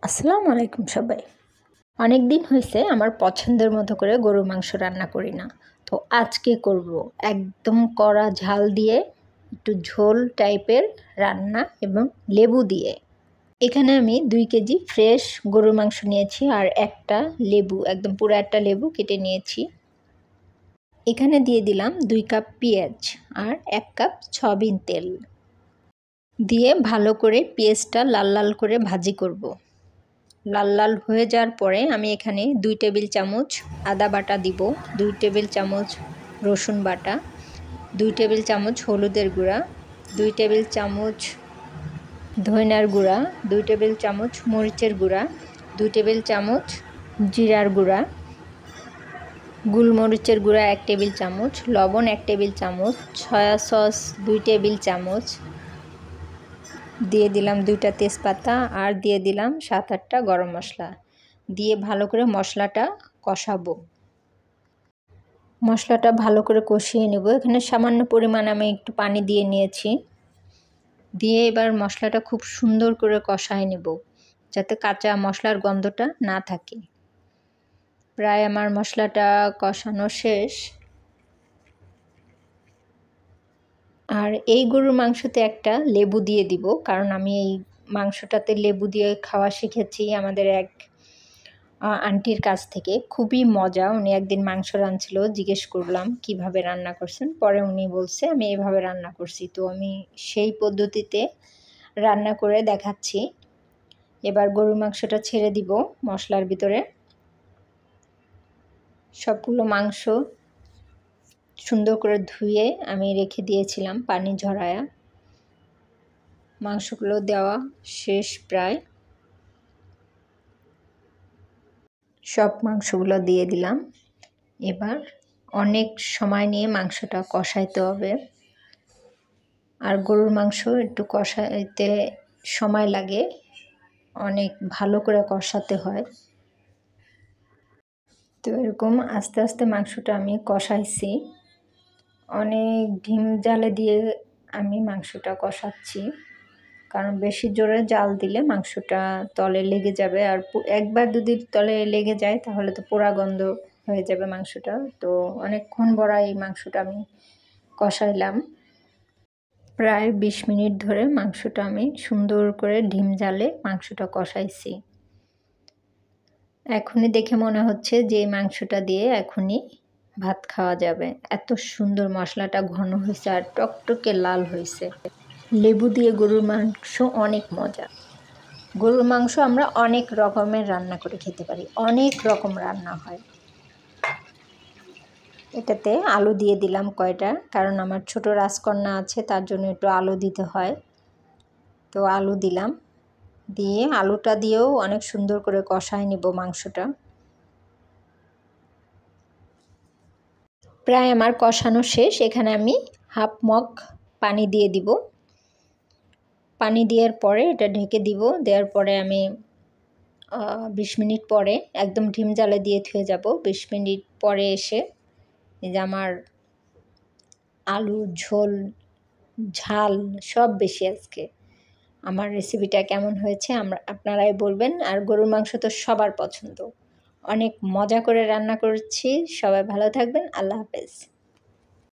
আসসালামু আলাইকুম সবাই। অনেক দিন হয়েছে আমার পছন্দের মতো করে গরুর মাংস রান্না করি না। তো আজকে করব একদম কড়া ঝাল দিয়ে একটু ঝোল টাইপের রান্না এবং লেবু দিয়ে। এখানে আমি 2 কেজি ফ্রেশ গরুর মাংস নিয়েছি আর একটা লেবু, একদম পুরো একটা লেবু কেটে নিয়েছি। এখানে দিয়ে দিলাম 2 কাপ পেঁয়াজ আর 1 কাপ সয়াবিন তেল দিয়ে ভালো করে পেঁয়াজটা লাল লাল করে ভাজি করব। লাল লাল হয়ে যাওয়ার পরে আমি এখানে 2 টেবিল চামচ আদা বাটা দিব, 2 টেবিল চামচ রসুন বাটা, 2 টেবিল চামচ হলুদের গুঁড়া, 2 টেবিল চামচ ধনিয়ার গুঁড়া, 2 টেবিল চামচ মরিচের গুঁড়া, 2 টেবিল চামচ জিরার গুঁড়া, গোলমরিচের গুঁড়া 1 টেবিল চামচ, লবণ 1 টেবিল চামচ, সয়া সস 2 টেবিল চামচ, দিয়ে দিলাম 2টা তেজপাতা আর দিয়ে দিলাম 7-8টা গরম মশলা দিয়ে ভালো করে মশলাটা কষাবো। মশলাটা ভালো করে কষিয়ে নেব। এখানে সামান্য পরিমাণ আমি একটু পানি দিয়ে নিয়েছি। দিয়ে এবার মশলাটা খুব সুন্দর করে কষায় নেব যাতে কাঁচা মশলার গন্ধটা না থাকে। প্রায় আমার মশলাটা কষানো শেষ। আর এই গরুর মাংসতে একটা লেবু দিয়ে দিব, কারণ আমি এই মাংসটাতে লেবু দিয়ে খাওয়া শিখেছি আমাদের এক আন্টির কাছ থেকে। খুবই মজা। উনি একদিন মাংস রাঁধছিল, জিজ্ঞেস করলাম কিভাবে রান্না করছেন, পরে উনি বলছে আমি এভাবে রান্না করছি। তো আমি সেই পদ্ধতিতে রান্না করে দেখাচ্ছি। এবার গরুর মাংসটা ছেড়ে দিব মশলার ভিতরে। সবগুলো মাংস সুন্দর করে ধুয়ে আমি রেখে দিয়েছিলাম পানি ঝরায়া। মাংসগুলো দেওয়া শেষ প্রায়। সব মাংসগুলো দিয়ে দিলাম। এবার অনেক সময় নিয়ে মাংসটা কষাইতে হবে। আর গরুর মাংস একটু কষাইতে সময় লাগে, অনেক ভালো করে কষাতে হয়। তো এরকম আস্তে আস্তে মাংসটা আমি কষাইছি। অনেক ধিম জালে দিয়ে আমি মাংসটা কষাচ্ছি, কারণ বেশি জোরে জাল দিলে মাংসটা তলে লেগে যাবে। আর একবার যদি তলে লেগে যায় তাহলে তো পোড়া গন্ধ হয়ে যাবে মাংসটা। তো অনেকক্ষণ বড়া এই মাংসটা আমি কষাইলাম। প্রায় 20 মিনিট ধরে মাংসটা আমি সুন্দর করে ধিম জালে মাংসটা কষাইছি। এখনই দেখে মনে হচ্ছে যে এই মাংসটা দিয়ে এখনই ভাত খাওয়া যাবে। এত সুন্দর মশলাটা ঘন হয়েছে আর টকটকে লাল হয়েছে। লেবু দিয়ে গরুর মাংস অনেক মজা। গরুর মাংস আমরা অনেক রকমের রান্না করে খেতে পারি, অনেক রকম রান্না হয়। এটাতে আলু দিয়ে দিলাম কয়টা, কারণ আমার ছোট রাজকন্যা আছে, তার জন্য একটু আলু দিতে হয়। তো আলু দিলাম, দিয়ে আলুটা দিয়েও অনেক সুন্দর করে কষায় নেব মাংসটা। প্রায় আমার কষানো শেষ। এখানে আমি হাফ মগ পানি দিয়ে দিব। পানি দেওয়ার পরে এটা ঢেকে দিব। দেওয়ার পরে আমি 20 মিনিট পরে একদম ঢিম জালে দিয়ে থুয়ে যাব। 20 মিনিট পরে এসে এই যে আমার আলু ঝোল ঝাল সব বেশি আজকে। আমার রেসিপিটা কেমন হয়েছে আপনারাই বলবেন। আর গরুর মাংস তো সবার পছন্দ। অনেক মজা করে রান্না করছি। সবাই ভালো থাকবেন। আল্লাহ হাফেজ।